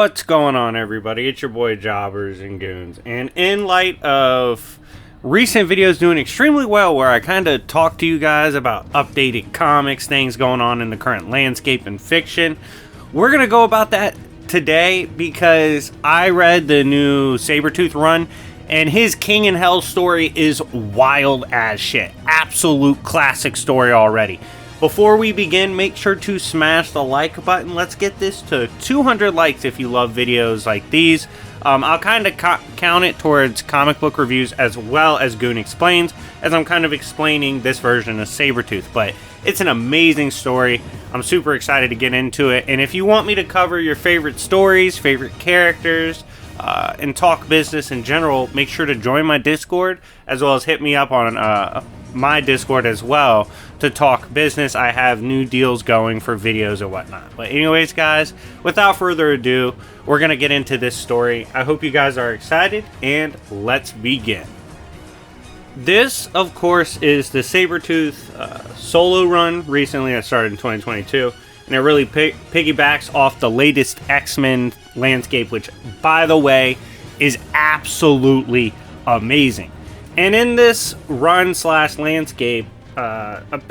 What's going on, everybody? It's your boy Jobbers and Goons, and in light of recent videos doing extremely well where I kind of talk to you guys about updated comics, things going on in the current landscape and fiction, we're gonna go about that today because I read the new Sabretooth run and his King in Hell story is wild as shit. Absolute classic story already. Before we begin, make sure to smash the like button. Let's get this to 200 likes if you love videos like these. I'll kind of count it towards comic book reviews as well as Goon Explains, as I'm kind of explaining this version of Sabretooth. But it's an amazing story. I'm super excited to get into it. And if you want me to cover your favorite stories, favorite characters, and talk business in general, make sure to join my Discord, as well as hit me up on my Discord as well to talk business. I have new deals going for videos and whatnot. But anyways, guys, without further ado, we're gonna get into this story. I hope you guys are excited, and let's begin. This, of course, is the Sabretooth solo run recently that started in 2022, and it really piggybacks off the latest X-Men landscape, which, by the way, is absolutely amazing. And in this run slash landscape,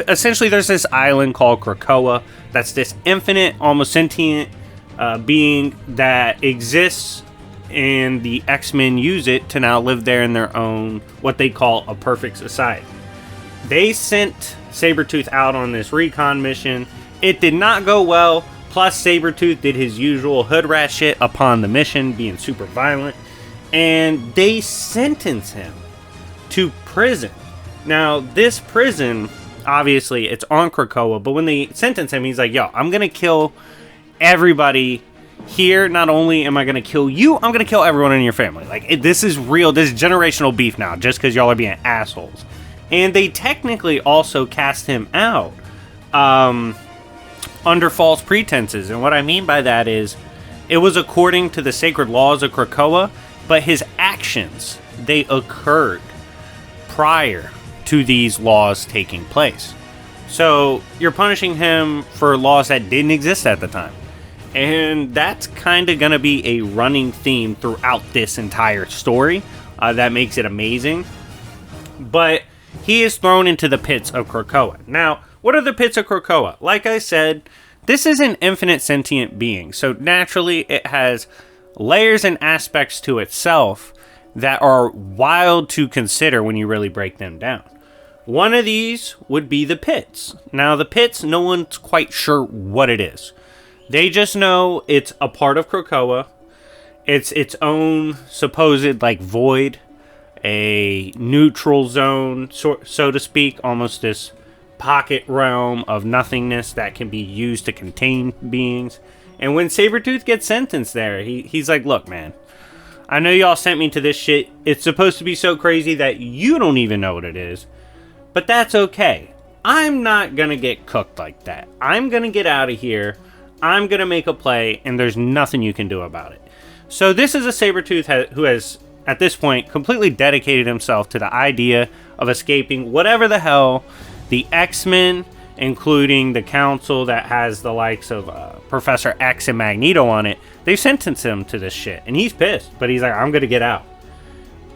essentially there's this island called Krakoa that's this infinite, almost sentient being that exists, and the X-Men use it to now live there in their own, what they call a perfect society. They sent Sabretooth out on this recon mission. It did not go well, plus Sabretooth did his usual hood rat shit upon the mission, being super violent, and they sentenced him to prison. Now, this prison, obviously, it's on Krakoa, but when they sentence him, he's like, yo, I'm gonna kill everybody here. Not only am I gonna kill you, I'm gonna kill everyone in your family. Like, this is real. This is generational beef now, just because y'all are being assholes. And they technically also cast him out under false pretenses. And what I mean by that is, it was according to the sacred laws of Krakoa, but his actions, they occurred prior to these laws taking place. So you're punishing him for laws that didn't exist at the time. And that's kind of going to be a running theme throughout this entire story that makes it amazing. But he is thrown into the pits of Krakoa. Now, what are the pits of Krakoa? Like I said, this is an infinite sentient being. So naturally, it has layers and aspects to itself that are wild to consider when you really break them down. One of these would be the pits. Now, the pits, no one's quite sure what it is. They just know it's a part of Krakoa. It's its own supposed, like, void, a neutral zone, so to speak, almost this pocket realm of nothingness that can be used to contain beings. And when Sabretooth gets sentenced there, he's like, look, man, I know y'all sent me to this shit. It's supposed to be so crazy that you don't even know what it is. But that's okay. I'm not going to get cooked like that. I'm going to get out of here. I'm going to make a play, and there's nothing you can do about it. So this is a Sabretooth who has, at this point, completely dedicated himself to the idea of escaping whatever the hell the X-Men, including the council that has the likes of Professor X and Magneto on it, they've sentenced him to this shit. And he's pissed, but he's like, I'm going to get out.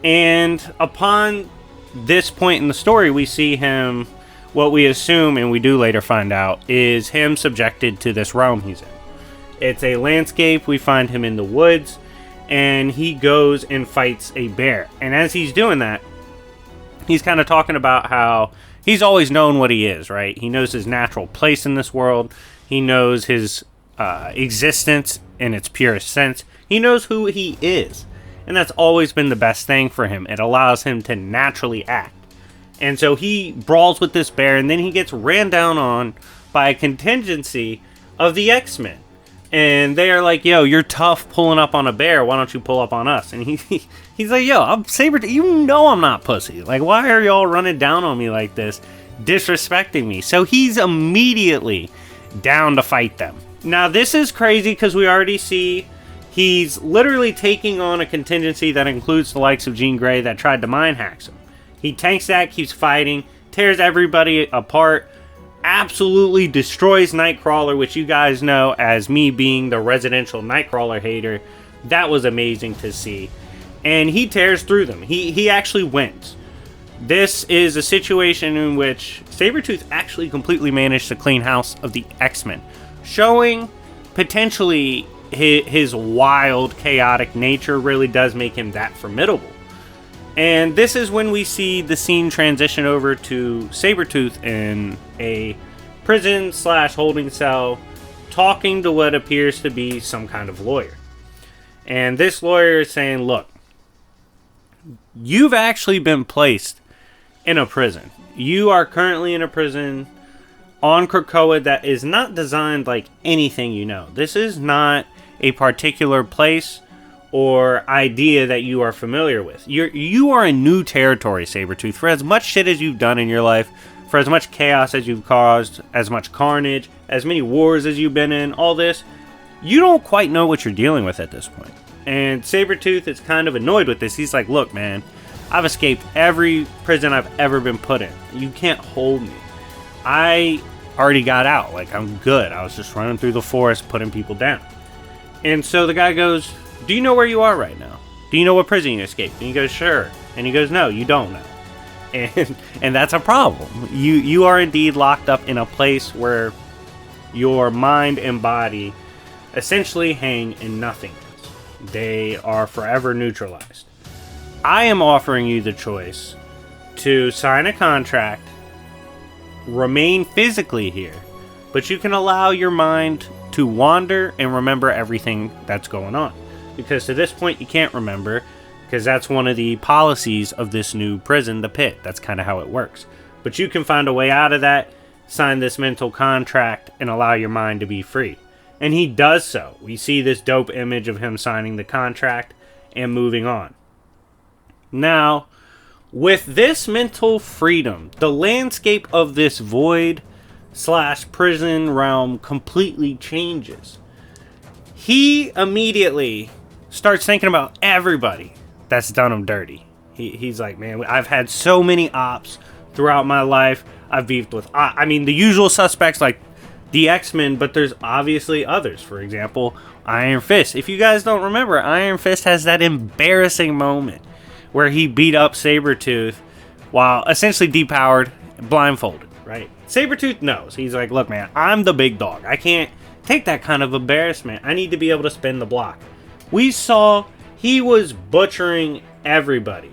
And upon this point in the story, we see him, what we assume, and we do later find out, is him subjected to this realm he's in. It's a landscape. We find him in the woods, and he goes and fights a bear. And as he's doing that, he's kind of talking about how he's always known what he is, right? He knows his natural place in this world. He knows his existence in its purest sense. He knows who he is. And that's always been the best thing for him. It allows him to naturally act. And so he brawls with this bear, and then he gets ran down on by a contingency of the X-Men. And they are like, yo, you're tough pulling up on a bear. Why don't you pull up on us? And he's like, yo, I'm Sabretooth. You know I'm not pussy. Like, why are y'all running down on me like this, disrespecting me? So he's immediately down to fight them. Now, this is crazy because we already see he's literally taking on a contingency that includes the likes of Jean Grey that tried to mind hack him. He tanks that, keeps fighting, tears everybody apart, absolutely destroys Nightcrawler, which you guys know as me being the residential Nightcrawler hater. That was amazing to see. And he tears through them. He actually wins. This is a situation in which Sabretooth actually completely managed to clean house of the X-Men, showing potentially his wild, chaotic nature really does make him that formidable. And this is when we see the scene transition over to Sabretooth in a prison/holding cell, talking to what appears to be some kind of lawyer. And this lawyer is saying, look, you've actually been placed in a prison. You are currently in a prison on Krakoa that is not designed like anything you know. This is not a particular place or idea that you are familiar with. You are in new territory, Sabretooth. For as much shit as you've done in your life, for as much chaos as you've caused, as much carnage, as many wars as you've been in, all this, you don't quite know what you're dealing with at this point. And Sabretooth is kind of annoyed with this. He's like, look, man, I've escaped every prison I've ever been put in. You can't hold me. I already got out. Like, I'm good. I was just running through the forest, putting people down. And so the guy goes, do you know where you are right now? Do you know what prison you escaped? And he goes, sure. And he goes, no, you don't know. And that's a problem. You are indeed locked up in a place where your mind and body essentially hang in nothingness. They are forever neutralized. I am offering you the choice to sign a contract, remain physically here, but you can allow your mind to wander and remember everything that's going on. Because to this point, you can't remember, because that's one of the policies of this new prison, the Pit. That's kind of how it works. But you can find a way out of that, sign this mental contract, and allow your mind to be free. And he does so. We see this dope image of him signing the contract and moving on. Now, with this mental freedom, the landscape of this void/prison realm completely changes. He immediately starts thinking about everybody that's done him dirty. He's like, man, I've had so many ops throughout my life. I've beefed with, the usual suspects like the X-Men, but there's obviously others. For example, Iron Fist. If you guys don't remember, Iron Fist has that embarrassing moment where he beat up Sabretooth while essentially depowered, blindfolded, right? Sabretooth knows. He's like, look, man, I'm the big dog. I can't take that kind of embarrassment. I need to be able to spin the block. We saw he was butchering everybody.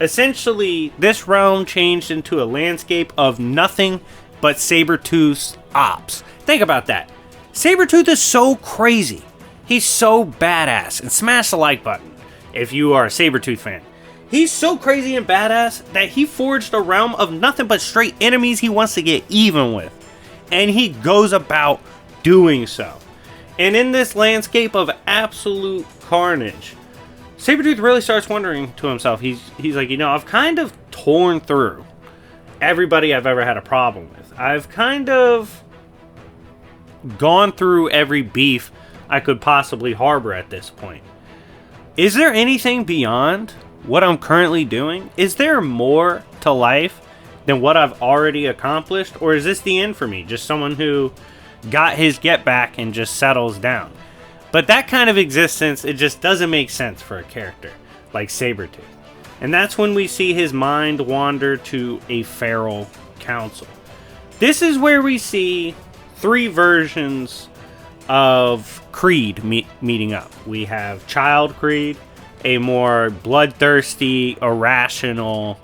Essentially, this realm changed into a landscape of nothing but Sabretooth's ops. Think about that. Sabretooth is so crazy. He's so badass. And smash the like button if you are a Sabretooth fan. He's so crazy and badass that he forged a realm of nothing but straight enemies he wants to get even with. And he goes about doing so. And in this landscape of absolute carnage, Sabretooth really starts wondering to himself, he's like, I've kind of torn through everybody I've ever had a problem with. I've kind of gone through every beef I could possibly harbor at this point. Is there anything beyond what I'm currently doing? Is there more to life than what I've already accomplished? Or is this the end for me? Just someone who got his get back and just settles down. But that kind of existence, it just doesn't make sense for a character like Sabretooth. And that's when we see his mind wander to a feral council. This is where we see three versions of Creed meeting up. We have Child Creed, a more bloodthirsty, irrational,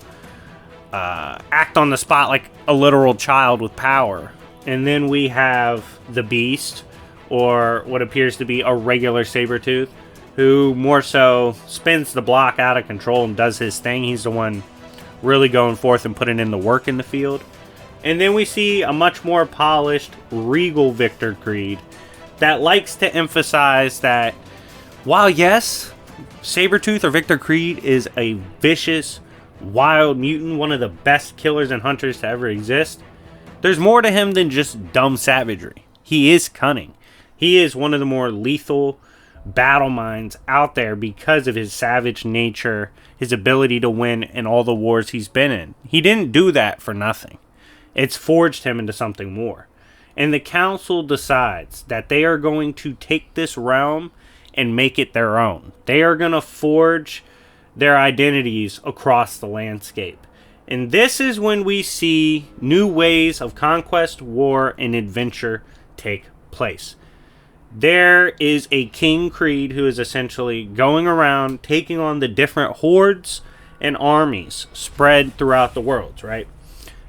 act on the spot like a literal child with power. And then we have the Beast, or what appears to be a regular Sabretooth, who more so spins the block out of control and does his thing. He's the one really going forth and putting in the work in the field. And then we see a much more polished, regal Victor Creed that likes to emphasize that while yes, Sabretooth or Victor Creed is a vicious, wild mutant, one of the best killers and hunters to ever exist, there's more to him than just dumb savagery. He is cunning. He is one of the more lethal battle minds out there because of his savage nature, his ability to win in all the wars he's been in. He didn't do that for nothing. It's forged him into something more. And the council decides that they are going to take this realm and make it their own. They are going to forge their identities across the landscape. And this is when we see new ways of conquest, war, and adventure take place. There is a King Creed who is essentially going around taking on the different hordes and armies spread throughout the worlds, right?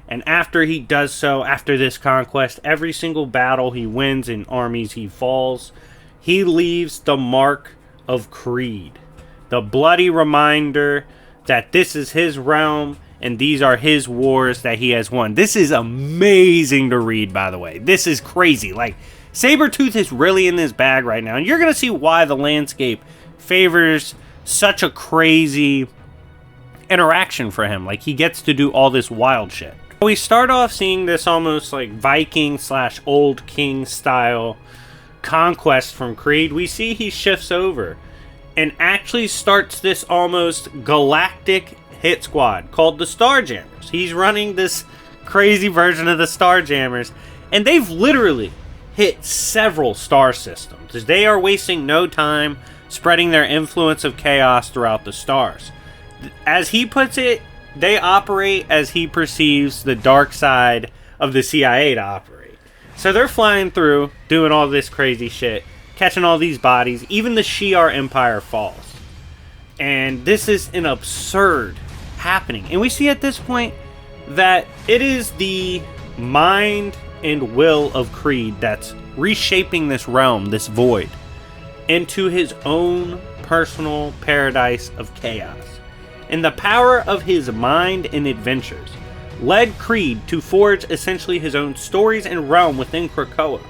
And after he does so, after this conquest, every single battle he wins in armies he falls, he leaves the mark of Creed. The bloody reminder that this is his realm and these are his wars that he has won. This is amazing to read, by the way. This is crazy. Like, Sabretooth is really in this bag right now. And you're going to see why the landscape favors such a crazy interaction for him. Like, he gets to do all this wild shit. We start off seeing this almost like Viking / Old King style conquest from Creed. We see he shifts over and actually starts this almost galactic hit squad called the Starjammers. He's running this crazy version of the Starjammers, and they've literally hit several star systems. They are wasting no time spreading their influence of chaos throughout the stars. As he puts it, they operate as he perceives the dark side of the CIA to operate. So they're flying through, doing all this crazy shit, catching all these bodies. Even the Shi'ar Empire falls. And this is an absurd happening. And we see at this point that it is the mind and will of Creed that's reshaping this realm, this void, into his own personal paradise of chaos. And the power of his mind and adventures led Creed to forge essentially his own stories and realm within Krakoa.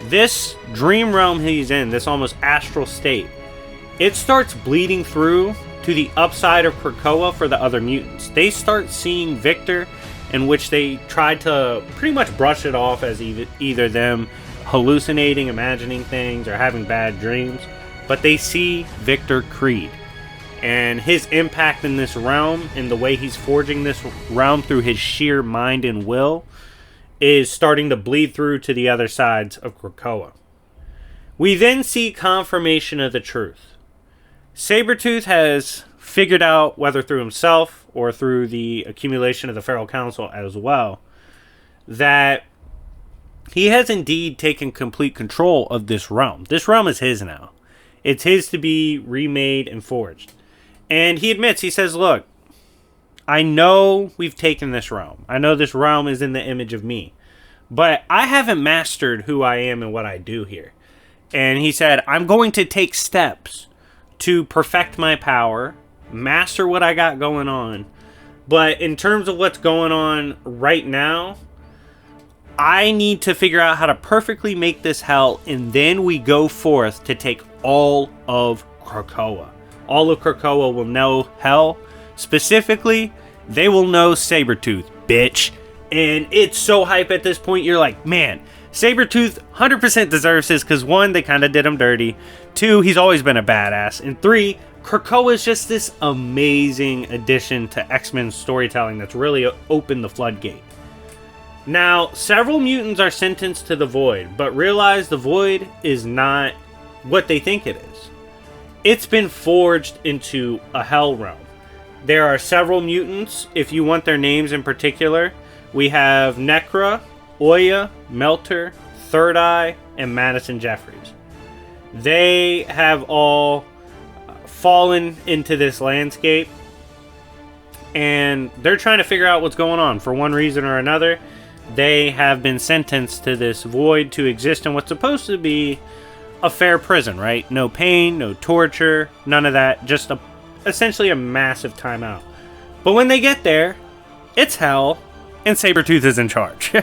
This dream realm he's in, this almost astral state, it starts bleeding through to the upside of Krakoa for the other mutants. They start seeing Victor, in which they tried to pretty much brush it off as either them hallucinating, imagining things, or having bad dreams. But they see Victor Creed and his impact in this realm and the way he's forging this realm through his sheer mind and will is starting to bleed through to the other sides of Krakoa. We then see confirmation of the truth. Sabretooth has figured out, whether through himself or through the accumulation of the Feral Council as well, that he has indeed taken complete control of this realm. This realm is his now. It's his to be remade and forged. And he admits, he says, look, I know we've taken this realm. I know this realm is in the image of me. But I haven't mastered who I am and what I do here. And he said, I'm going to take steps to perfect my power, master what I got going on. But in terms of what's going on right now, I need to figure out how to perfectly make this hell, and then we go forth to take all of Krakoa. All of Krakoa will know hell. Specifically, they will know Sabretooth, bitch. And it's so hype at this point, you're like, man, Sabretooth 100% deserves this, because 1, they kind of did him dirty. 2, he's always been a badass. And 3, Krakoa is just this amazing addition to X-Men storytelling that's really opened the floodgate. Now, several mutants are sentenced to the Void, but realize the Void is not what they think it is. It's been forged into a hell realm. There are several mutants. If you want their names in particular, we have Necra, Oya, Melter, Third Eye, and Madison Jeffries. They have all fallen into this landscape, and they're trying to figure out what's going on. For one reason or another, they have been sentenced to this void to exist in what's supposed to be a fair prison, right? No pain, no torture, none of that. Just essentially a massive timeout. But when they get there, it's hell, and Sabretooth is in charge.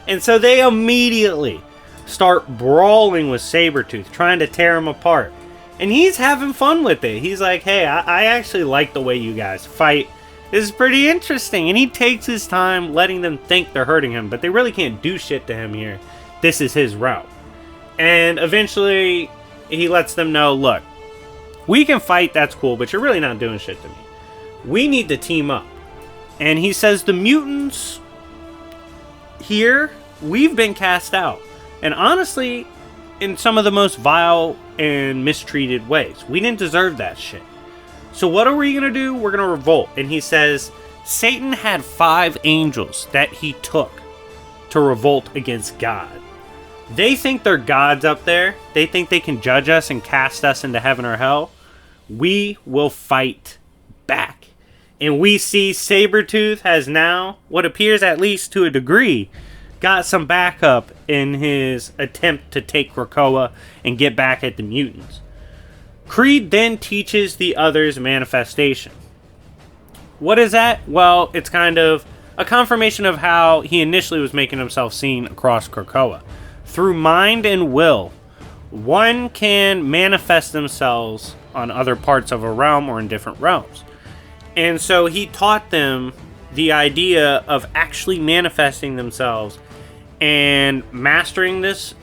And so they immediately start brawling with Sabretooth, trying to tear him apart. And he's having fun with it. He's like, hey, I actually like the way you guys fight. This is pretty interesting. And he takes his time letting them think they're hurting him, but they really can't do shit to him here. This is his route. And eventually, he lets them know, look, we can fight, that's cool, but you're really not doing shit to me. We need to team up. And he says the mutants here, we've been cast out. And honestly, in some of the most vile and mistreated ways. We didn't deserve that shit. So what are we going to do? We're going to revolt. And he says, Satan had 5 angels that he took to revolt against God. They think they're gods up there. They think they can judge us and cast us into heaven or hell. We will fight back. And we see Sabretooth has now, what appears at least to a degree, got some backup in his attempt to take Krakoa and get back at the mutants. Creed then teaches the others manifestation. What is that? Well, it's kind of a confirmation of how he initially was making himself seen across Krakoa. Through mind and will, one can manifest themselves on other parts of a realm or in different realms. And so he taught them the idea of actually manifesting themselves and mastering this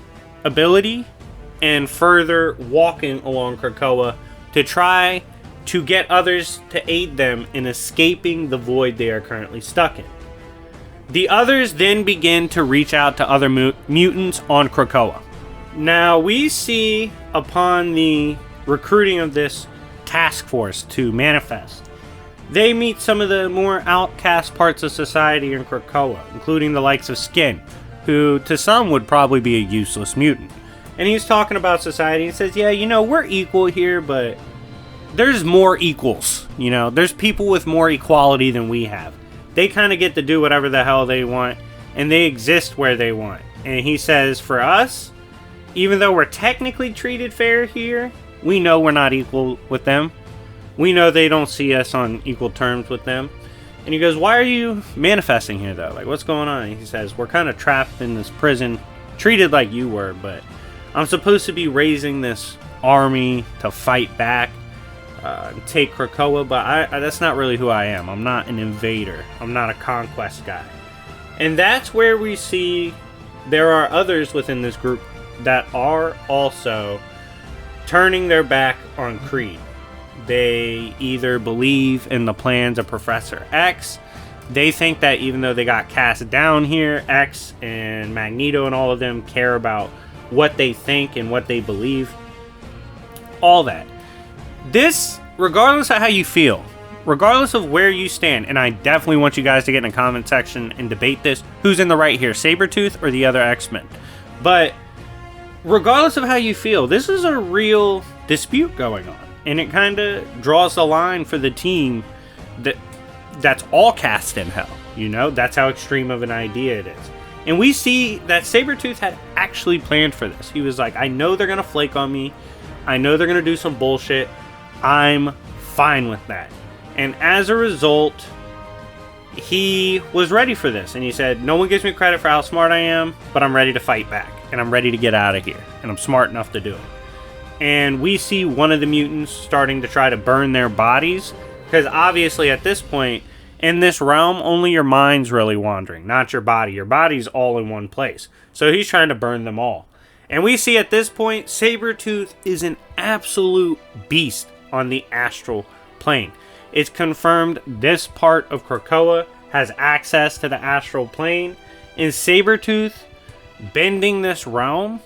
ability and further walking along Krakoa to try to get others to aid them in escaping the void they are currently stuck in. The others then begin to reach out to other mutants on Krakoa. Now we see upon the recruiting of this task force to manifest, they meet some of the more outcast parts of society in Krakoa, including the likes of Skin, who to some would probably be a useless mutant. And he's talking about society and says, yeah, we're equal here, but there's more equals. There's people with more equality than we have. They kind of get to do whatever the hell they want, and they exist where they want. And he says, for us, even though we're technically treated fair here, we know we're not equal with them. We know they don't see us on equal terms with them. And he goes, why are you manifesting here, though? Like, what's going on? And he says, we're kind of trapped in this prison, treated like you were, but I'm supposed to be raising this army to fight back, take Krakoa, but that's not really who I am. I'm not an invader. I'm not a conquest guy. And that's where we see there are others within this group that are also turning their back on Creed. They either believe in the plans of Professor X. They think that even though they got cast down here, X and Magneto and all of them care about what they think and what they believe. All that. This, regardless of how you feel, regardless of where you stand, and I definitely want you guys to get in the comment section and debate this, who's in the right here, Sabretooth or the other X-Men. But regardless of how you feel, this is a real dispute going on. And it kind of draws the line for the team that's all cast in hell. That's how extreme of an idea it is. And we see that Sabretooth had actually planned for this. He was like, I know they're going to flake on me. I know they're going to do some bullshit. I'm fine with that. And as a result, he was ready for this. And he said, no one gives me credit for how smart I am, but I'm ready to fight back. And I'm ready to get out of here. And I'm smart enough to do it. And we see one of the mutants starting to try to burn their bodies. Because obviously at this point, in this realm, only your mind's really wandering, not your body. Your body's all in one place. So he's trying to burn them all. And we see at this point, Sabretooth is an absolute beast on the astral plane. It's confirmed this part of Krakoa has access to the astral plane. And Sabretooth bending this realm,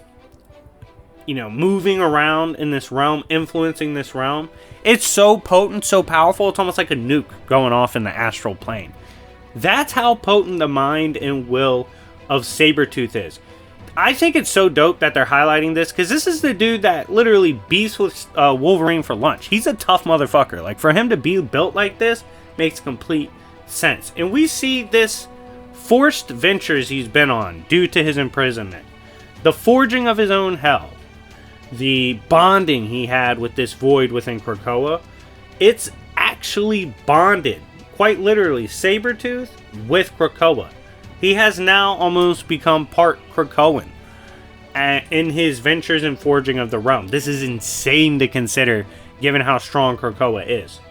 moving around in this realm, influencing this realm. It's so potent, so powerful, it's almost like a nuke going off in the astral plane. That's how potent the mind and will of Sabretooth is. I think it's so dope that they're highlighting this, because this is the dude that literally beats with Wolverine for lunch. He's a tough motherfucker. Like, for him to be built like this makes complete sense. And we see this forced ventures he's been on due to his imprisonment. The forging of his own hell. The bonding he had with this void within Krakoa, it's actually bonded, quite literally, Sabretooth with Krakoa. He has now almost become part Krakoan in his ventures and forging of the realm. This is insane to consider, given how strong Krakoa is.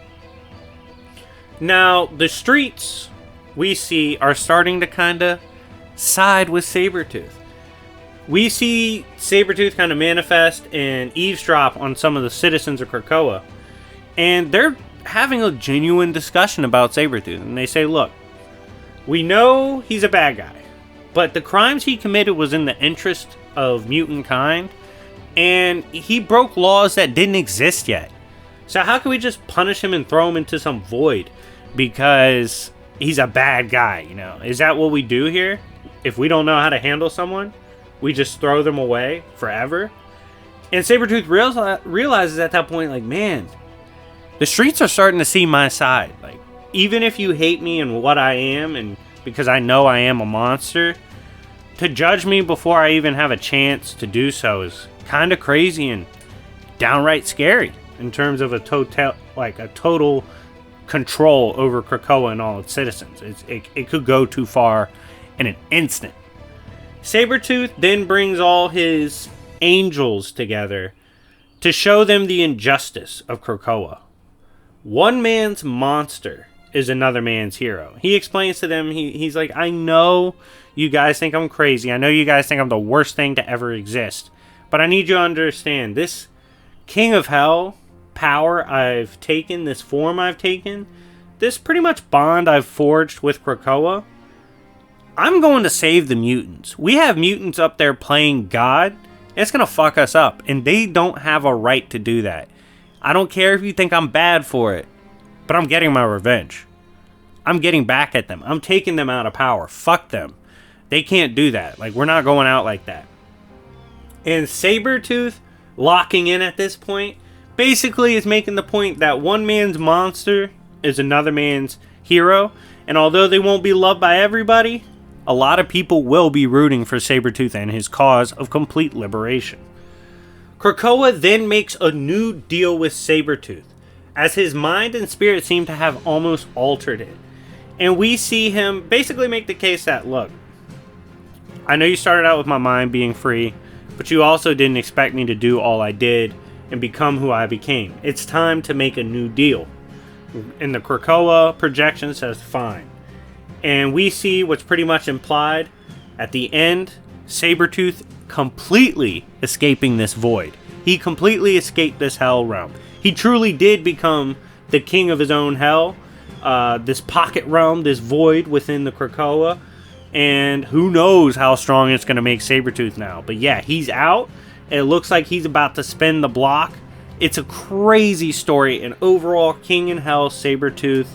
Now, the streets we see are starting to kind of side with Sabretooth. We see Sabretooth kind of manifest and eavesdrop on some of the citizens of Krakoa. And they're having a genuine discussion about Sabretooth. And they say, look, we know he's a bad guy. but the crimes he committed was in the interest of mutant kind, and he broke laws that didn't exist yet. So how can we just punish him and throw him into some void because he's a bad guy, you know? Is that what we do here? If we don't know how to handle someone, we just throw them away forever? And Sabretooth realizes at that point, like, man, the streets are starting to see my side. Like, even if you hate me and what I am, and because I know I am a monster, to judge me before I even have a chance to do so is kind of crazy and downright scary in terms of a total control over Krakoa and all its citizens. It could go too far in an instant. Sabretooth then brings all his angels together to show them the injustice of Krakoa. One man's monster is another man's hero. He explains to them, he's like, I know you guys think I'm crazy. I know you guys think I'm the worst thing to ever exist. But I need you to understand, this King of Hell power I've taken, this form I've taken, this pretty much bond I've forged with Krakoa, I'm going to save the mutants. We have mutants up there playing God. It's going to fuck us up. And they don't have a right to do that. I don't care if you think I'm bad for it. But I'm getting my revenge. I'm getting back at them. I'm taking them out of power. Fuck them. They can't do that. Like, we're not going out like that. And Sabretooth, locking in at this point, basically is making the point that one man's monster is another man's hero. And although they won't be loved by everybody, a lot of people will be rooting for Sabretooth and his cause of complete liberation. Krakoa then makes a new deal with Sabretooth, as his mind and spirit seem to have almost altered it. And we see him basically make the case that, look, I know you started out with my mind being free, but you also didn't expect me to do all I did and become who I became. It's time to make a new deal. And the Krakoa projection says fine. And we see what's pretty much implied at the end, Sabretooth completely escaping this void. He completely escaped this hell realm. He truly did become the king of his own hell, this pocket realm, this void within the Krakoa. And who knows how strong it's going to make Sabretooth now. But yeah, he's out. It looks like he's about to spin the block. It's a crazy story. And overall, King in Hell, Sabretooth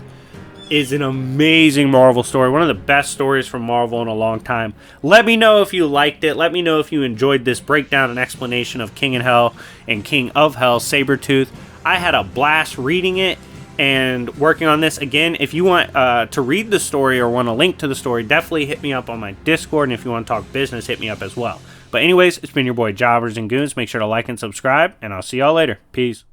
is an amazing Marvel story. One of the best stories from Marvel in a long time. Let me know if you liked it. Let me know if you enjoyed this breakdown and explanation of King in Hell and King of Hell, Sabretooth. I had a blast reading it and working on this. Again, if you want to read the story or want a link to the story, definitely hit me up on my Discord. And if you want to talk business, hit me up as well. But anyways, it's been your boy Jobbers and Goons. Make sure to like and subscribe, and I'll see y'all later. Peace.